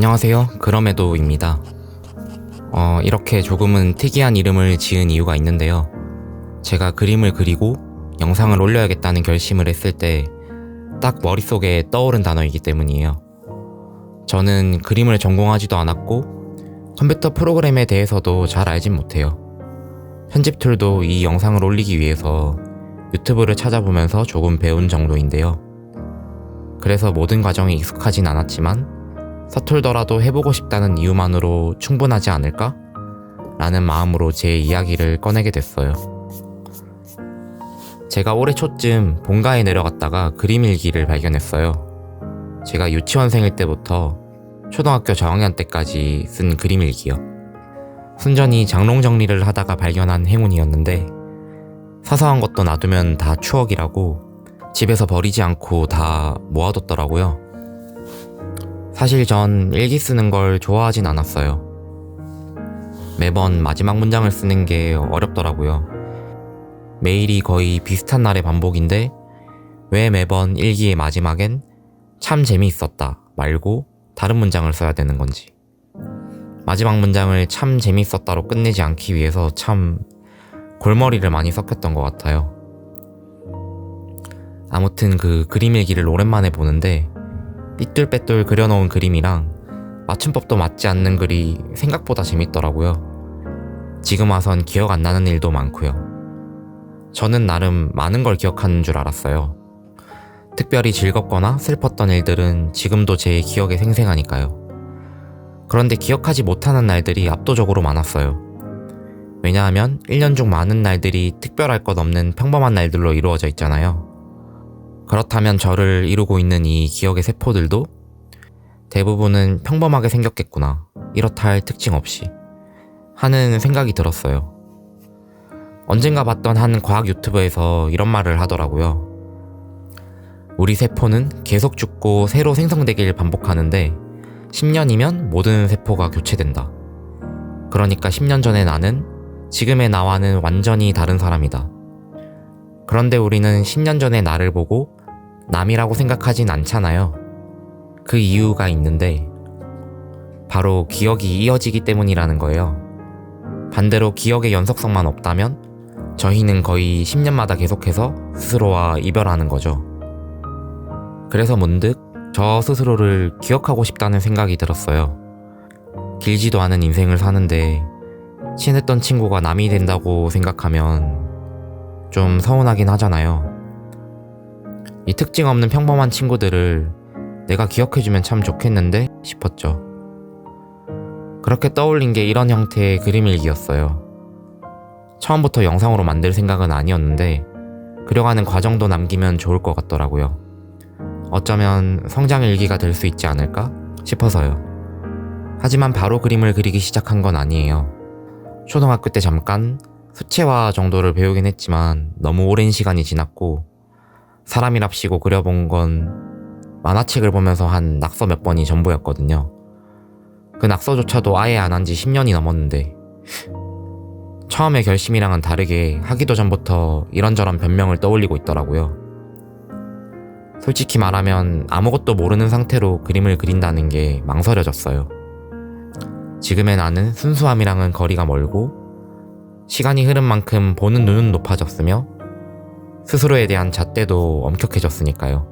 안녕하세요. 그럼에도입니다. 이렇게 조금은 특이한 이름을 지은 이유가 있는데요. 제가 그림을 그리고 영상을 올려야겠다는 결심을 했을 때 딱 머릿속에 떠오른 단어이기 때문이에요. 저는 그림을 전공하지도 않았고 컴퓨터 프로그램에 대해서도 잘 알진 못해요. 편집 툴도 이 영상을 올리기 위해서 유튜브를 찾아보면서 조금 배운 정도인데요. 그래서 모든 과정이 익숙하진 않았지만 서툴더라도 해보고 싶다는 이유만으로 충분하지 않을까? 라는 마음으로 제 이야기를 꺼내게 됐어요. 제가 올해 초쯤 본가에 내려갔다가 그림 일기를 발견했어요. 제가 유치원생일 때부터 초등학교 저학년 때까지 쓴 그림 일기요. 순전히 장롱 정리를 하다가 발견한 행운이었는데 사소한 것도 놔두면 다 추억이라고 집에서 버리지 않고 다 모아뒀더라고요. 사실 전 일기 쓰는 걸 좋아하진 않았어요. 매번 마지막 문장을 쓰는 게 어렵더라고요. 매일이 거의 비슷한 날의 반복인데 왜 매번 일기의 마지막엔 참 재미있었다 말고 다른 문장을 써야 되는 건지. 마지막 문장을 참 재미있었다로 끝내지 않기 위해서 참 골머리를 많이 썩혔던 것 같아요. 아무튼 그 그림 일기를 오랜만에 보는데 삐뚤빼뚤 그려놓은 그림이랑 맞춤법도 맞지 않는 글이 생각보다 재밌더라고요. 지금 와선 기억 안 나는 일도 많고요. 저는 나름 많은 걸 기억하는 줄 알았어요. 특별히 즐겁거나 슬펐던 일들은 지금도 제 기억에 생생하니까요. 그런데 기억하지 못하는 날들이 압도적으로 많았어요. 왜냐하면 1년 중 많은 날들이 특별할 것 없는 평범한 날들로 이루어져 있잖아요. 그렇다면 저를 이루고 있는 이 기억의 세포들도 대부분은 평범하게 생겼겠구나, 이렇다 할 특징 없이 하는 생각이 들었어요. 언젠가 봤던 한 과학 유튜브에서 이런 말을 하더라고요. 우리 세포는 계속 죽고 새로 생성되길 반복하는데 10년이면 모든 세포가 교체된다. 그러니까 10년 전의 나는 지금의 나와는 완전히 다른 사람이다. 그런데 우리는 10년 전의 나를 보고 남이라고 생각하진 않잖아요. 그 이유가 있는데 바로 기억이 이어지기 때문이라는 거예요. 반대로 기억의 연속성만 없다면 저희는 거의 10년마다 계속해서 스스로와 이별하는 거죠. 그래서 문득 저 스스로를 기억하고 싶다는 생각이 들었어요. 길지도 않은 인생을 사는데 친했던 친구가 남이 된다고 생각하면 좀 서운하긴 하잖아요. 이 특징 없는 평범한 친구들을 내가 기억해주면 참 좋겠는데 싶었죠. 그렇게 떠올린 게 이런 형태의 그림 일기였어요. 처음부터 영상으로 만들 생각은 아니었는데 그려가는 과정도 남기면 좋을 것 같더라고요. 어쩌면 성장 일기가 될 수 있지 않을까 싶어서요. 하지만 바로 그림을 그리기 시작한 건 아니에요. 초등학교 때 잠깐 수채화 정도를 배우긴 했지만 너무 오랜 시간이 지났고 사람이랍시고 그려본 건 만화책을 보면서 한 낙서 몇 번이 전부였거든요. 그 낙서조차도 아예 안 한 지 10년이 넘었는데 처음의 결심이랑은 다르게 하기도 전부터 이런저런 변명을 떠올리고 있더라고요. 솔직히 말하면 아무것도 모르는 상태로 그림을 그린다는 게 망설여졌어요. 지금의 나는 순수함이랑은 거리가 멀고 시간이 흐른 만큼 보는 눈은 높아졌으며 스스로에 대한 잣대도 엄격해졌으니까요.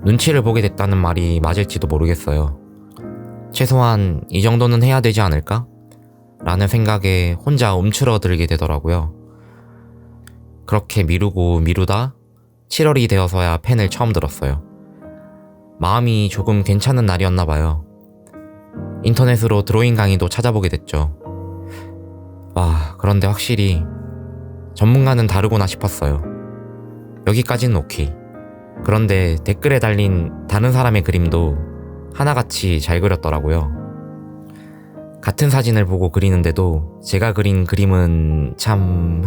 눈치를 보게 됐다는 말이 맞을지도 모르겠어요. 최소한 이 정도는 해야 되지 않을까? 라는 생각에 혼자 움츠러들게 되더라고요. 그렇게 미루고 미루다 7월이 되어서야 펜을 처음 들었어요. 마음이 조금 괜찮은 날이었나 봐요. 인터넷으로 드로잉 강의도 찾아보게 됐죠. 와, 그런데 확실히 전문가는 다르구나 싶었어요. 여기까지는 오케이. 그런데 댓글에 달린 다른 사람의 그림도 하나같이 잘 그렸더라고요. 같은 사진을 보고 그리는데도 제가 그린 그림은 참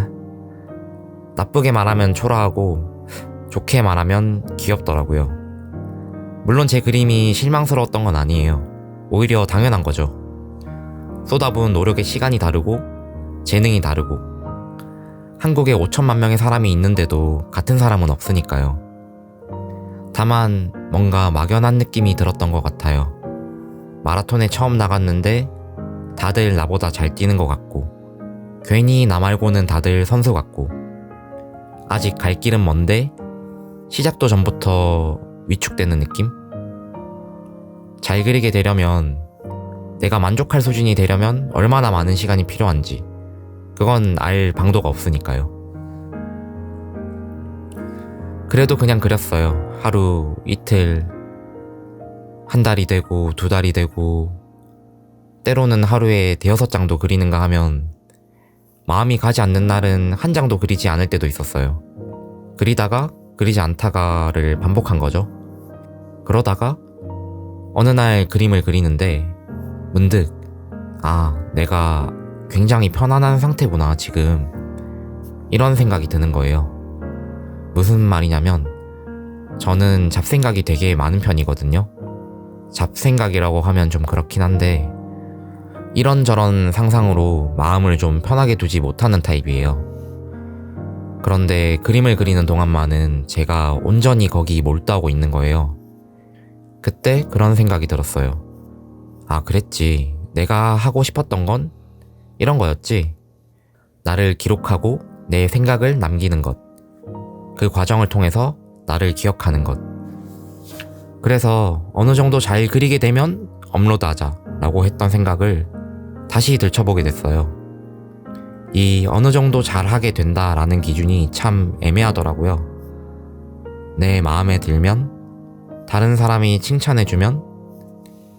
나쁘게 말하면 초라하고 좋게 말하면 귀엽더라고요. 물론 제 그림이 실망스러웠던 건 아니에요. 오히려 당연한 거죠. 쏟아부은 노력의 시간이 다르고 재능이 다르고 한국에 5천만 명의 사람이 있는데도 같은 사람은 없으니까요. 다만 뭔가 막연한 느낌이 들었던 것 같아요. 마라톤에 처음 나갔는데 다들 나보다 잘 뛰는 것 같고, 괜히 나 말고는 다들 선수 같고, 아직 갈 길은 먼데 시작도 전부터 위축되는 느낌? 잘 그리게 되려면, 내가 만족할 수준이 되려면 얼마나 많은 시간이 필요한지 그건 알 방도가 없으니까요. 그래도 그냥 그렸어요. 하루, 이틀, 한 달이 되고 2달이 되고, 때로는 하루에 5장도 그리는가 하면 마음이 가지 않는 날은 1장도 그리지 않을 때도 있었어요. 그리다가 그리지 않다가를 반복한 거죠. 그러다가 어느 날 그림을 그리는데 문득 내가 굉장히 편안한 상태구나 지금, 이런 생각이 드는 거예요. 무슨 말이냐면 저는 잡생각이 되게 많은 편이거든요. 잡생각이라고 하면 좀 그렇긴 한데 이런저런 상상으로 마음을 좀 편하게 두지 못하는 타입이에요. 그런데 그림을 그리는 동안만은 제가 온전히 거기 몰두하고 있는 거예요. 그때 그런 생각이 들었어요. 그랬지. 내가 하고 싶었던 건 이런 거였지. 나를 기록하고 내 생각을 남기는 것. 그 과정을 통해서 나를 기억하는 것. 그래서 어느 정도 잘 그리게 되면 업로드하자 라고 했던 생각을 다시 들춰보게 됐어요. 이 어느 정도 잘하게 된다라는 기준이 참 애매하더라고요. 내 마음에 들면, 다른 사람이 칭찬해주면,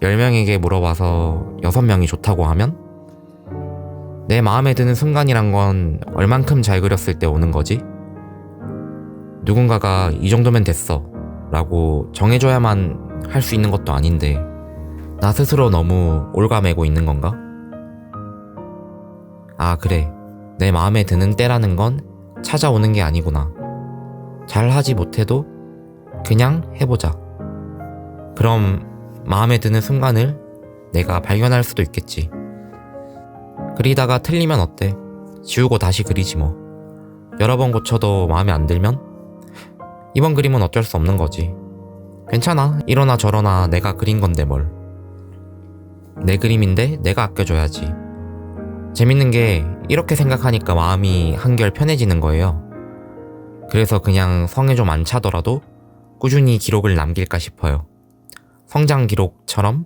10명에게 물어봐서 6명이 좋다고 하면, 내 마음에 드는 순간이란 건 얼만큼 잘 그렸을 때 오는 거지? 누군가가 이 정도면 됐어 라고 정해줘야만 할 수 있는 것도 아닌데 나 스스로 너무 올가매고 있는 건가? 그래. 내 마음에 드는 때라는 건 찾아오는 게 아니구나. 잘 하지 못해도 그냥 해보자. 그럼 마음에 드는 순간을 내가 발견할 수도 있겠지. 그리다가 틀리면 어때? 지우고 다시 그리지 뭐. 여러 번 고쳐도 마음에 안 들면 이번 그림은 어쩔 수 없는 거지. 괜찮아. 이러나 저러나 내가 그린 건데 뭘. 내 그림인데 내가 아껴줘야지. 재밌는 게 이렇게 생각하니까 마음이 한결 편해지는 거예요. 그래서 그냥 성에 좀 안 차더라도 꾸준히 기록을 남길까 싶어요. 성장 기록처럼.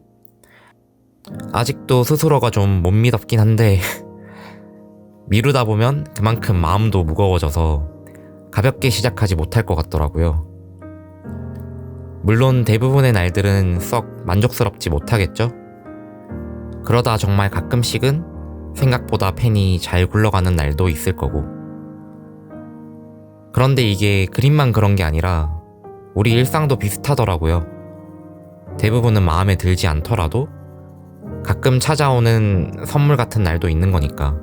아직도 스스로가 좀 못 믿었긴 한데 미루다 보면 그만큼 마음도 무거워져서 가볍게 시작하지 못할 것 같더라고요. 물론 대부분의 날들은 썩 만족스럽지 못하겠죠? 그러다 정말 가끔씩은 생각보다 펜이 잘 굴러가는 날도 있을 거고. 그런데 이게 그림만 그런 게 아니라 우리 일상도 비슷하더라고요. 대부분은 마음에 들지 않더라도 가끔 찾아오는 선물 같은 날도 있는 거니까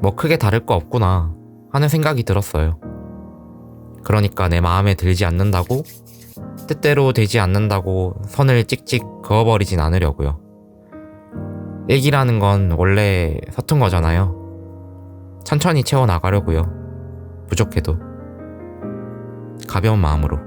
뭐 크게 다를 거 없구나 하는 생각이 들었어요. 그러니까 내 마음에 들지 않는다고, 뜻대로 되지 않는다고 선을 찍찍 그어버리진 않으려고요. 일기라는 건 원래 서툰 거잖아요. 천천히 채워나가려고요. 부족해도 가벼운 마음으로.